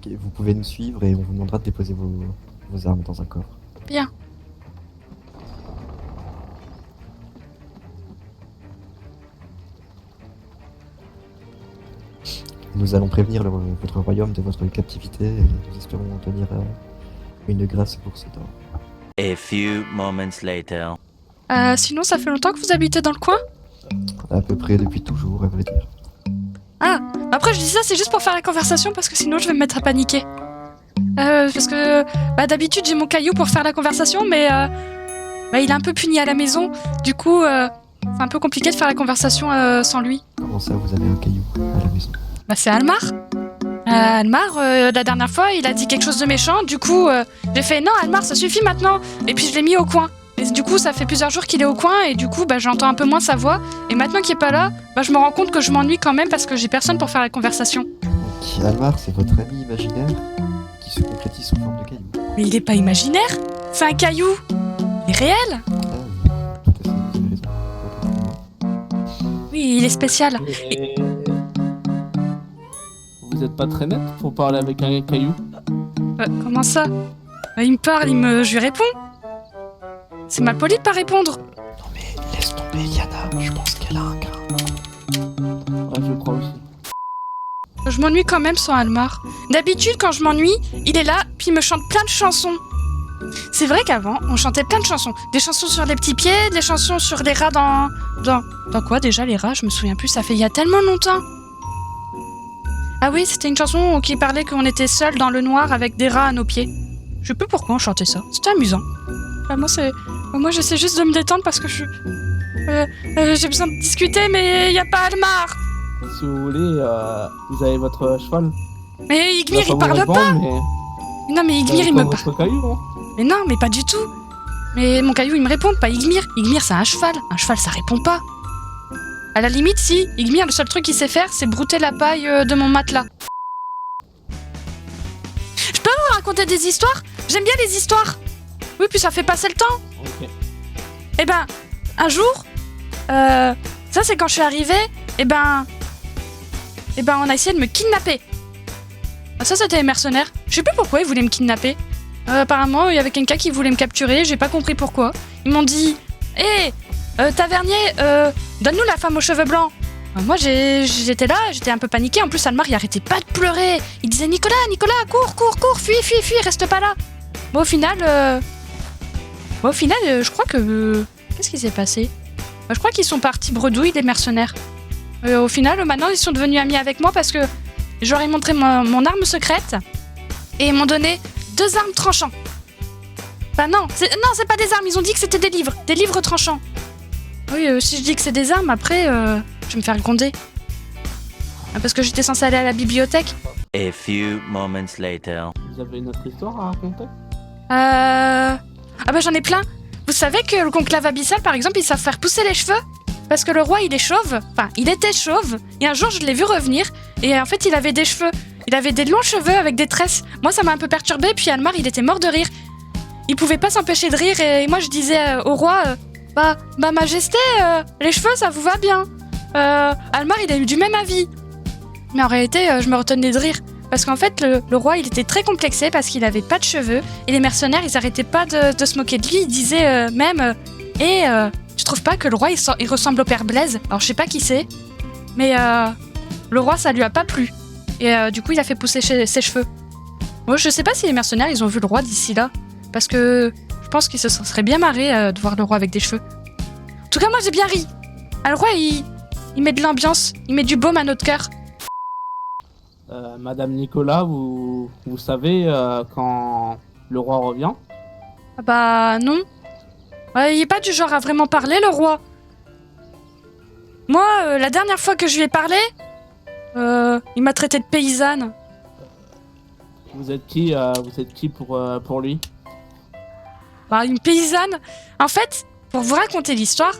Ok, vous pouvez nous suivre et on vous demandera de déposer vos armes dans un coffre. Bien. Nous allons prévenir votre royaume de votre captivité et nous espérons obtenir une grâce pour ce temps. A few moments later. Sinon, ça fait longtemps que vous habitez dans le coin? À peu près depuis toujours, à vrai dire. Ah, après je dis ça, c'est juste pour faire la conversation parce que sinon je vais me mettre à paniquer. Parce que d'habitude j'ai mon caillou pour faire la conversation, mais il est un peu puni à la maison. Du coup, c'est un peu compliqué de faire la conversation sans lui. Comment ça, vous avez un caillou à la maison? C'est Almar. Almar, la dernière fois, il a dit quelque chose de méchant. Du coup, j'ai fait non, Almar, ça suffit maintenant. Et puis je l'ai mis au coin. Et du coup, ça fait plusieurs jours qu'il est au coin et du coup, j'entends un peu moins sa voix. Et maintenant qu'il est pas là, je me rends compte que je m'ennuie quand même parce que j'ai personne pour faire la conversation. Donc, Almar, c'est votre ami imaginaire qui se concrétise sous forme de caillou. Mais il est pas imaginaire, c'est un caillou. Il est réel. Ah oui, tout à fait, vous avez raison. Autant pour moi. Oui, il est spécial. Et... Vous êtes pas très net pour parler avec un caillou? Comment ça? Il me parle, je lui réponds. C'est mal poli de pas répondre. Non mais laisse tomber Yana, je pense qu'elle a un grain. Ouais, je crois aussi. Je m'ennuie quand même sans Almar. D'habitude, quand je m'ennuie, il est là, puis il me chante plein de chansons. C'est vrai qu'avant, on chantait plein de chansons. Des chansons sur les petits pieds, des chansons sur les rats dans quoi déjà les rats? Je me souviens plus, ça fait il y a tellement longtemps. Ah oui, c'était une chanson qui parlait qu'on était seuls dans le noir avec des rats à nos pieds. Je sais plus pourquoi on chantait ça, c'était amusant. Moi j'essaie juste de me détendre parce que j'ai besoin de discuter, mais il y a pas Almar. Si vous voulez, vous avez votre cheval. Mais Igmir il vous parle répondre, pas. Mais... Non mais Igmir il me parle. Votre caillou, hein. Mais non, mais pas du tout. Mais mon caillou il me répond, pas Igmir. Igmir c'est un cheval ça répond pas. À la limite si, Igmir le seul truc qu'il sait faire c'est brouter la paille de mon matelas. Je peux vous raconter des histoires? J'aime bien les histoires. Oui, puis ça fait passer le temps. Ok. Eh ben, un jour, ça c'est quand je suis arrivée, on a essayé de me kidnapper. Ça c'était les mercenaires. Je sais plus pourquoi ils voulaient me kidnapper. Apparemment, il y avait quelqu'un qui voulait me capturer, j'ai pas compris pourquoi. Ils m'ont dit hé, tavernier, donne-nous la femme aux cheveux blancs. Moi j'étais là, j'étais un peu paniquée. En plus, Almar il arrêtait pas de pleurer. Il disait Nicolas, cours, fuis, reste pas là. Bon, au final, je crois que... Qu'est-ce qui s'est passé? Je crois qu'ils sont partis bredouille, les mercenaires. Au final, maintenant, ils sont devenus amis avec moi parce que j'aurais montré mon arme secrète et ils m'ont donné 2 armes tranchants. Non, c'est pas des armes, ils ont dit que c'était des livres tranchants. Oui, si je dis que c'est des armes, après, je vais me faire gronder. Parce que j'étais censée aller à la bibliothèque. A few moments later. Vous avez une autre histoire à raconter? J'en ai plein. Vous savez que le conclave abyssal, par exemple, ils savent faire pousser les cheveux? Parce que le roi, il est chauve. Enfin, il était chauve. Et un jour, je l'ai vu revenir. Et en fait, il avait des cheveux. Il avait des longs cheveux avec des tresses. Moi, ça m'a un peu perturbée. Puis Almar, il était mort de rire. Il pouvait pas s'empêcher de rire. Et moi, je disais au roi, Majesté, les cheveux, ça vous va bien. Almar, il a eu du même avis. Mais en réalité, je me retenais de rire. Parce qu'en fait, le roi, il était très complexé parce qu'il avait pas de cheveux. Et les mercenaires, ils arrêtaient pas de se moquer de lui. Ils disaient tu trouves pas que le roi, il ressemble au père Blaise? Alors, je sais pas qui c'est. Mais le roi, ça lui a pas plu. Et du coup, il a fait pousser ses cheveux. Moi, je sais pas si les mercenaires, ils ont vu le roi d'ici là. Parce que je pense qu'ils se seraient bien marrés de voir le roi avec des cheveux. En tout cas, moi, j'ai bien ri. Le roi, il met de l'ambiance. Il met du baume à notre cœur. Madame Nicolas, vous savez quand le roi revient? Non. Il est pas du genre à vraiment parler, le roi. Moi, la dernière fois que je lui ai parlé, il m'a traité de paysanne. Vous êtes qui pour lui? Une paysanne. En fait, pour vous raconter l'histoire,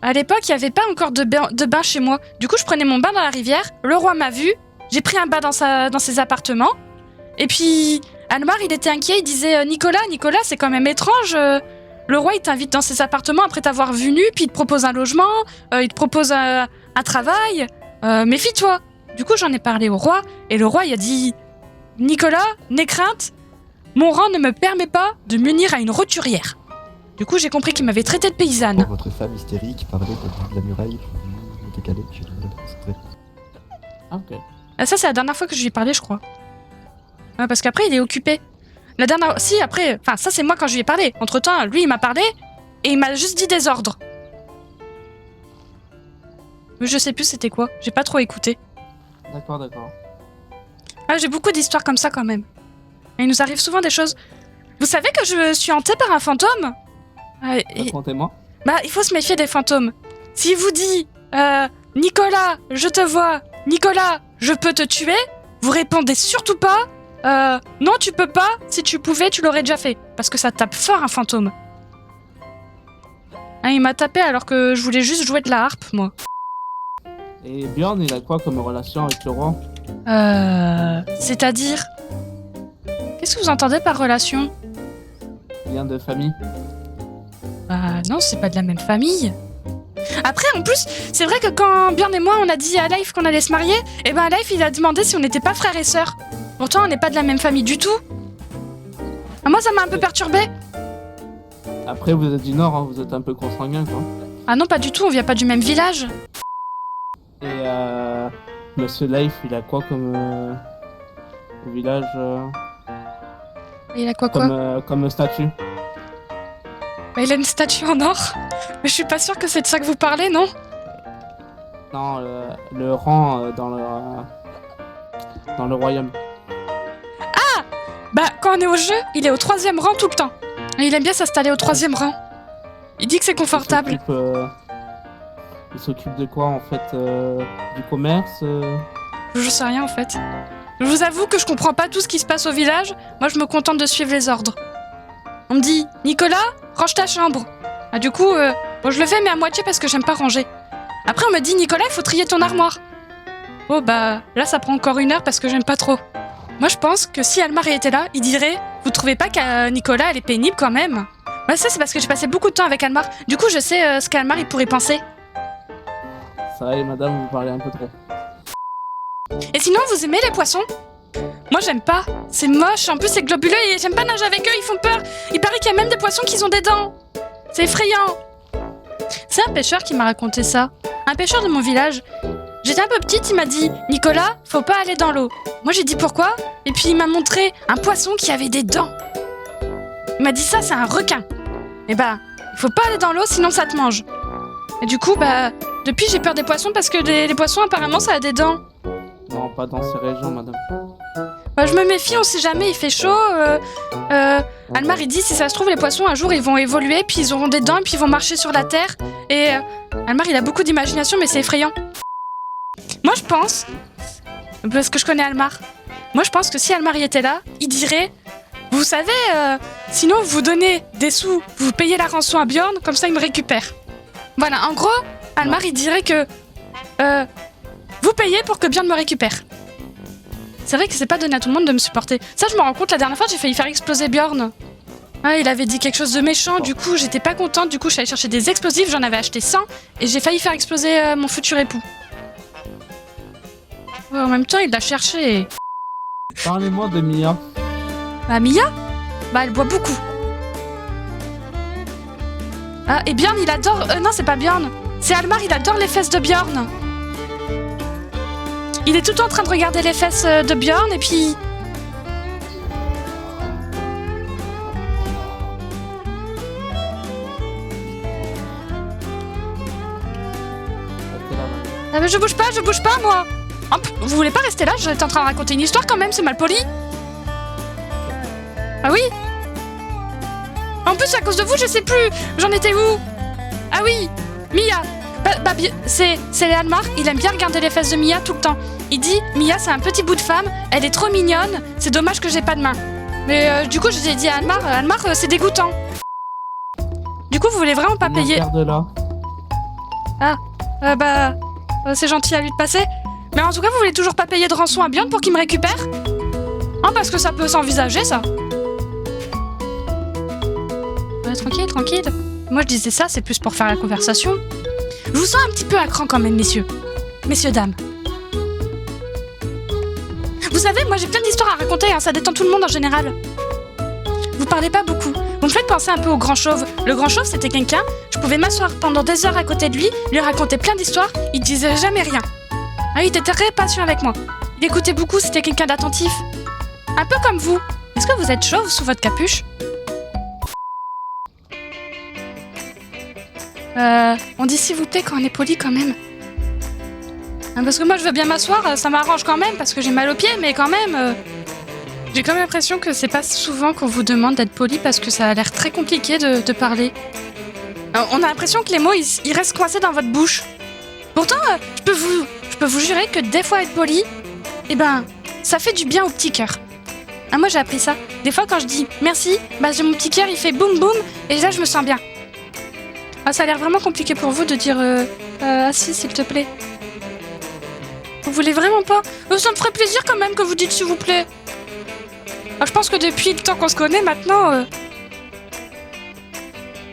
à l'époque, il n'y avait pas encore de bain chez moi. Du coup, je prenais mon bain dans la rivière. Le roi m'a vu. J'ai pris un bain dans ses appartements. Et puis, Almar, il était inquiet. Il disait Nicolas, c'est quand même étrange. Le roi, il t'invite dans ses appartements après t'avoir vu nu, puis il te propose un logement, il te propose un travail. Méfie-toi. Du coup, j'en ai parlé au roi. Et le roi, il a dit Nicolas, n'aie crainte, mon rang ne me permet pas de m'unir à une roturière. Du coup, j'ai compris qu'il m'avait traité de paysanne. Votre femme hystérique parlait de la muraille, vous décalez, j'ai du mal à concentrer. Ah, ok. Ah, ça, c'est la dernière fois que je lui ai parlé, je crois. Ouais, parce qu'après, il est occupé. La dernière... Si, après... Enfin, ça, c'est moi quand je lui ai parlé. Entre-temps, lui, il m'a parlé et il m'a juste dit des ordres. Mais je sais plus c'était quoi. J'ai pas trop écouté. D'accord, d'accord. Ah, j'ai beaucoup d'histoires comme ça, quand même. Et il nous arrive souvent des choses... Vous savez que je suis hantée par un fantôme? Racontez-moi. Bah, il faut se méfier des fantômes. S'il vous dit Nicolas, je te vois. Nicolas, je peux te tuer. Vous répondez surtout pas non, tu peux pas. Si tu pouvais, tu l'aurais déjà fait. Parce que ça tape fort un fantôme. Ah, il m'a tapé alors que je voulais juste jouer de la harpe, moi. Et Bjorn, il a quoi comme relation avec le roi? C'est-à-dire qu'est-ce que vous entendez par relation? Lien de famille? Bah non, c'est pas de la même famille. Après, en plus, c'est vrai que quand Bjorn et moi, on a dit à Leif qu'on allait se marier, et ben Leif, il a demandé si on n'était pas frères et sœurs. Pourtant, on n'est pas de la même famille du tout. Ah, moi, ça m'a un peu perturbée. Après, vous êtes du Nord, hein, vous êtes un peu consanguin, quoi. Ah non, pas du tout, on vient pas du même village. Et Monsieur Leif, il a quoi comme village Et il a quoi comme statue? Bah, il a une statue en or. Mais je suis pas sûre que c'est de ça que vous parlez, non? Non, le rang dans le royaume. Bah, quand on est au jeu, il est au 3e rang tout le temps. Et il aime bien s'installer au 3e rang. Il dit que c'est confortable. Il s'occupe de quoi, en fait? Du commerce Je sais rien, en fait. Je vous avoue que je comprends pas tout ce qui se passe au village. Moi, je me contente de suivre les ordres. On me dit, Nicolas, range ta chambre. Ah, du coup, bon, je le fais, mais à moitié parce que j'aime pas ranger. Après, on me dit, Nicolas, il faut trier ton armoire. Oh, bah, là, ça prend encore 1 heure parce que j'aime pas trop. Moi, je pense que si Almar était là, il dirait, vous trouvez pas que Nicolas, elle est pénible quand même? Bah, ça, c'est parce que j'ai passé beaucoup de temps avec Almar. Du coup, je sais ce qu'Almar, il pourrait penser. Ça va, madame, vous parlez un peu trop. Et sinon, vous aimez les poissons? Moi, j'aime pas. C'est moche. En plus, c'est globuleux et j'aime pas nager avec eux. Ils font peur. Il paraît qu'il y a même des poissons qui ont des dents. C'est effrayant. C'est un pêcheur qui m'a raconté ça. Un pêcheur de mon village. J'étais un peu petite, il m'a dit « Nicolas, faut pas aller dans l'eau. » Moi, j'ai dit « Pourquoi ?» Et puis, il m'a montré un poisson qui avait des dents. Il m'a dit « Ça, c'est un requin. » Et bah, il faut pas aller dans l'eau, sinon ça te mange. Et du coup, bah, depuis, j'ai peur des poissons parce que les poissons, apparemment, ça a des dents. Non, pas dans ces régions, madame. Bah, je me méfie, on sait jamais, il fait chaud. Almar, il dit, si ça se trouve, les poissons, un jour, ils vont évoluer, puis ils auront des dents, et puis ils vont marcher sur la terre. Et Almar, il a beaucoup d'imagination, mais c'est effrayant. Moi, je pense, parce que je connais Almar, moi, je pense que si Almar y était là, il dirait, vous savez, sinon, vous donnez des sous, vous payez la rançon à Bjorn, comme ça, il me récupère. Voilà, en gros, Almar, il dirait que vous payez pour que Bjorn me récupère. C'est vrai que c'est pas donné à tout le monde de me supporter. Ça, je me rends compte, la dernière fois, j'ai failli faire exploser Bjorn. Ah, il avait dit quelque chose de méchant, du coup, j'étais pas contente. Du coup, je suis allée chercher des explosifs, j'en avais acheté 100, et j'ai failli faire exploser mon futur époux. Ouais, en même temps, il l'a cherché. Parlez-moi de Mia. Bah, Mia? Bah, elle boit beaucoup. Ah, et Bjorn, il adore... non, c'est pas Bjorn. C'est Almar, il adore les fesses de Bjorn. Il est tout le temps en train de regarder les fesses de Bjorn, et puis... Ah, mais je bouge pas, moi. Hop, vous voulez pas rester là? J'étais en train de raconter une histoire quand même, c'est mal poli. Ah oui? En plus, à cause de vous, je sais plus. J'en étais où? Ah oui, Mia. C'est Almar, il aime bien regarder les fesses de Mia tout le temps. Il dit, Mia, c'est un petit bout de femme, elle est trop mignonne, c'est dommage que j'ai pas de main. Mais du coup, j'ai dit à Almar, c'est dégoûtant. Du coup, vous voulez vraiment pas payer... De là. Ah, c'est gentil à lui de passer. Mais en tout cas, vous voulez toujours pas payer de rançon à Bjorn pour qu'il me récupère? Hein, parce que ça peut s'envisager, ça. Ouais, tranquille. Moi, je disais ça, c'est plus pour faire la conversation. Je vous sens un petit peu à cran quand même, messieurs. Messieurs, dames. Vous savez, moi j'ai plein d'histoires à raconter, hein, ça détend tout le monde en général. Vous parlez pas beaucoup. Vous me faites penser un peu au grand chauve. Le grand chauve, c'était quelqu'un, je pouvais m'asseoir pendant des heures à côté de lui raconter plein d'histoires, il disait jamais rien. Ah, il était très patient avec moi. Il écoutait beaucoup, c'était quelqu'un d'attentif. Un peu comme vous. Est-ce que vous êtes chauve sous votre capuche? On dit s'il vous plaît quand on est poli quand même. Parce que moi je veux bien m'asseoir, ça m'arrange quand même parce que j'ai mal aux pieds, mais quand même... J'ai quand même l'impression que c'est pas souvent qu'on vous demande d'être poli parce que ça a l'air très compliqué de parler. On a l'impression que les mots ils restent coincés dans votre bouche. Pourtant, je peux vous jurer que des fois être poli, eh ben, ça fait du bien au petit cœur. Ah, moi j'ai appris ça. Des fois quand je dis merci, bah j'ai mon petit cœur il fait boum boum et là je me sens bien. Ah, ça a l'air vraiment compliqué pour vous de dire assis s'il te plaît. Vous voulez vraiment pas? Ça me ferait plaisir quand même que vous dites s'il vous plaît. Ah, je pense que depuis le temps qu'on se connaît maintenant...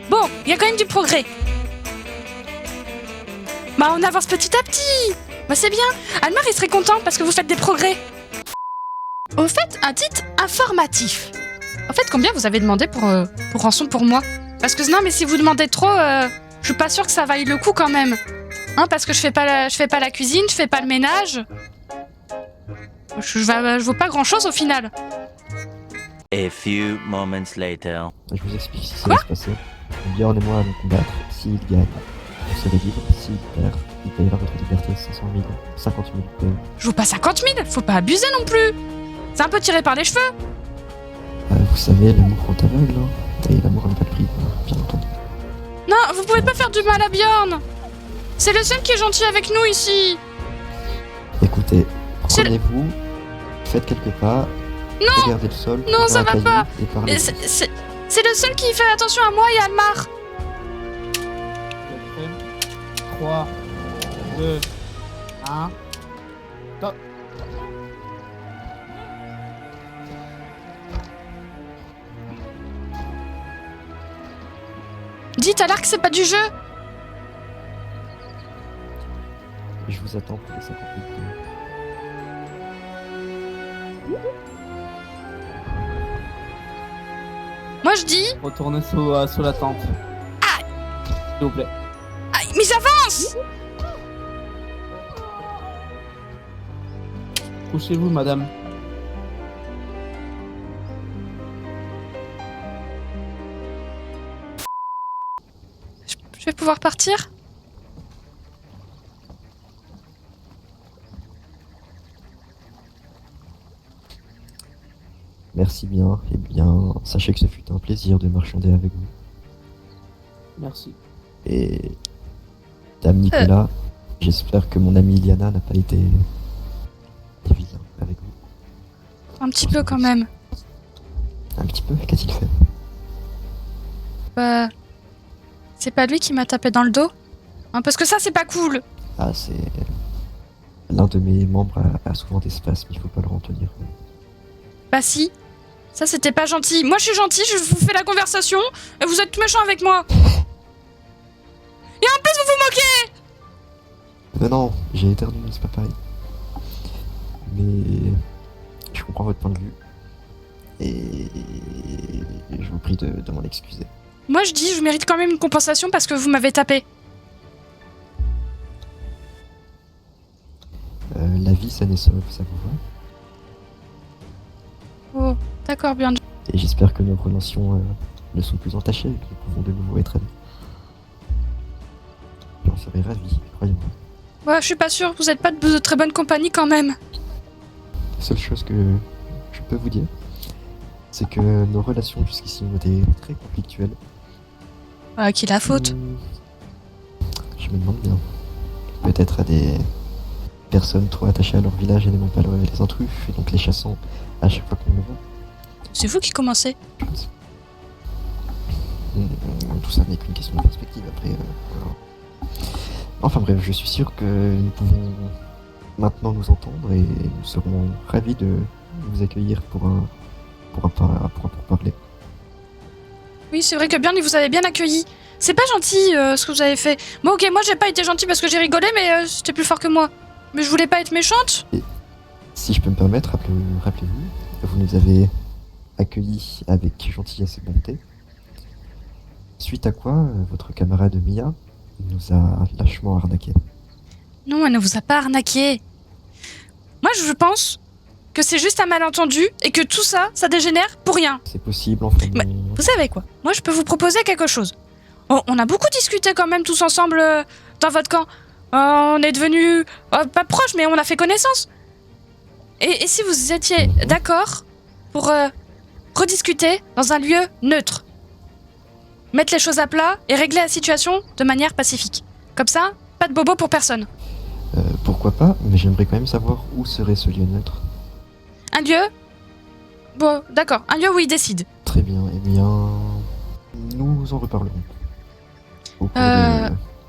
Bon, il y a quand même du progrès. Bah on avance petit à petit. Bah c'est bien. Almar il serait content parce que vous faites des progrès. Au fait, un titre informatif. En fait, combien vous avez demandé pour rançon pour moi? Parce que non, mais si vous demandez trop, je suis pas sûre que ça vaille le coup quand même. Hein, parce que je fais pas la cuisine, je fais pas le ménage. Je vaux pas grand chose au final. A few moments later. Je vous explique ce qui va se passer. Bjorn et moi allons combattre. S'il gagne, vous serez libre. S'il perd, il payera votre liberté 500 000, 50 000 PE. Je vaux pas 50 000, faut pas abuser non plus. C'est un peu tiré par les cheveux. Vous savez, l'amour rend aveugle, hein. Et l'amour n'a pas de prix, bien entendu. Non, vous pouvez pas faire du mal à Bjorn. C'est le seul qui est gentil avec nous ici. Écoutez, C'est prenez-vous, faites quelques pas, Non. regardez le sol, Non, ça va pas. et parlez. C'est le seul qui fait attention à moi et à Almar. 3, 2, 1. Stop. Dites à l'arc, c'est pas du jeu. Je vous attends pour les 50 000 PE. Moi je dis... Retournez sous la tente. Aïe. S'il vous plaît. Aïe, mais j'avance. Couchez-vous, madame. Je vais pouvoir partir? Merci bien, et bien, sachez que ce fut un plaisir de marchander avec vous. Merci. Et Dame Nicolas, j'espère que mon amie Iliana n'a pas été vilain avec vous. Un petit peu quand même. Un petit peu, qu'a-t-il fait? Bah... C'est pas lui qui m'a tapé dans le dos? Hein, parce que ça c'est pas cool. Ah, c'est... L'un de mes membres a souvent des spasmes, il faut pas le retenir. Bah si. Ça c'était pas gentil. Moi je suis gentil, je vous fais la conversation et vous êtes méchant avec moi. Et en plus vous vous moquez. Non, j'ai éternué, c'est pas pareil. Mais... Je comprends votre point de vue. Et... Je vous prie de m'en excuser. Moi je dis je mérite quand même une compensation parce que vous m'avez tapé. La vie saine et sauve, ça vous va? Oh, d'accord bien. Et j'espère que nos relations ne sont plus entachées et que nous pouvons de nouveau être amis. J'en serais ravi, croyez-moi. Ouais, je suis pas sûre, vous êtes pas de très bonne compagnie quand même. La seule chose que je peux vous dire, c'est que nos relations jusqu'ici ont été très conflictuelles. À qui la faute? Je me demande bien. Peut-être à des personnes trop attachées à leur village et n'aimant pas les intrus, et donc les chassant à chaque fois qu'on les voit. C'est vous qui commencez. Tout ça n'est qu'une question de perspective. Après, voilà. Enfin bref, je suis sûr que nous pouvons maintenant nous entendre et nous serons ravis de vous accueillir pour parler. Oui, c'est vrai que bien, il vous avez bien accueilli. C'est pas gentil ce que vous avez fait. Bon, ok, moi j'ai pas été gentil parce que j'ai rigolé, mais c'était plus fort que moi. Mais je voulais pas être méchante. Si je peux me permettre, rappelez-vous, vous nous avez accueillis avec gentillesse et bonté. Suite à quoi, votre camarade Mia nous a lâchement arnaqués. Non, elle ne vous a pas arnaqué. Moi, je pense que c'est juste un malentendu et que tout ça, ça dégénère pour rien. C'est possible, enfin. Mais vous savez quoi? Moi, je peux vous proposer quelque chose. On a beaucoup discuté quand même tous ensemble dans votre camp. On est devenus pas proches, mais on a fait connaissance. Et si vous étiez d'accord pour rediscuter dans un lieu neutre, mettre les choses à plat et régler la situation de manière pacifique. Comme ça, pas de bobo pour personne. Pourquoi pas, mais j'aimerais quand même savoir où serait ce lieu neutre. Un lieu? Bon, d'accord, un lieu où ils décident. Très bien, eh bien, nous en reparlerons. Au cours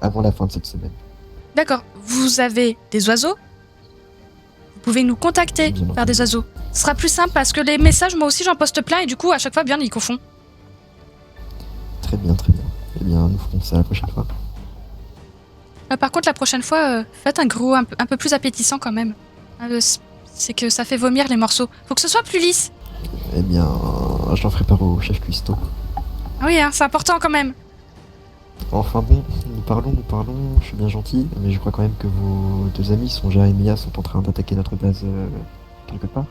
avant la fin de cette semaine. D'accord, vous avez des oiseaux? Vous pouvez nous contacter Bien par entendu. des oiseaux. Ce sera plus simple parce que les messages, moi aussi, j'en poste plein et du coup, à chaque fois, bien, ils confondent. Très bien, très bien. Eh bien, nous ferons ça la prochaine fois. Par contre, la prochaine fois, faites un gros un peu plus appétissant quand même. C'est que ça fait vomir les morceaux. Faut que ce soit plus lisse. Eh bien, j'en ferai part au chef cuistot. Ah oui, hein, c'est important quand même. Enfin bon, nous parlons, je suis bien gentil, mais je crois quand même que vos deux amis, Sonja et Mia, sont en train d'attaquer notre base quelque part.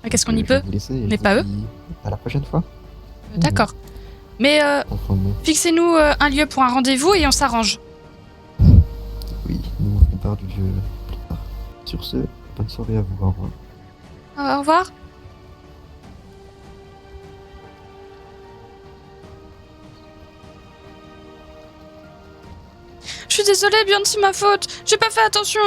Qu'est-ce qu'on Donc, y je vais peut? vous laisser et Mais je pas vous eux. dis à la prochaine fois. D'accord. Mais Enfin bon, fixez-nous un lieu pour un rendez-vous et on s'arrange. oui, nous vous ferons part du lieu plus tard. Sur ce, bonne soirée à vous, au revoir. Au revoir. Je suis désolée, bien c'est ma faute. J'ai pas fait attention.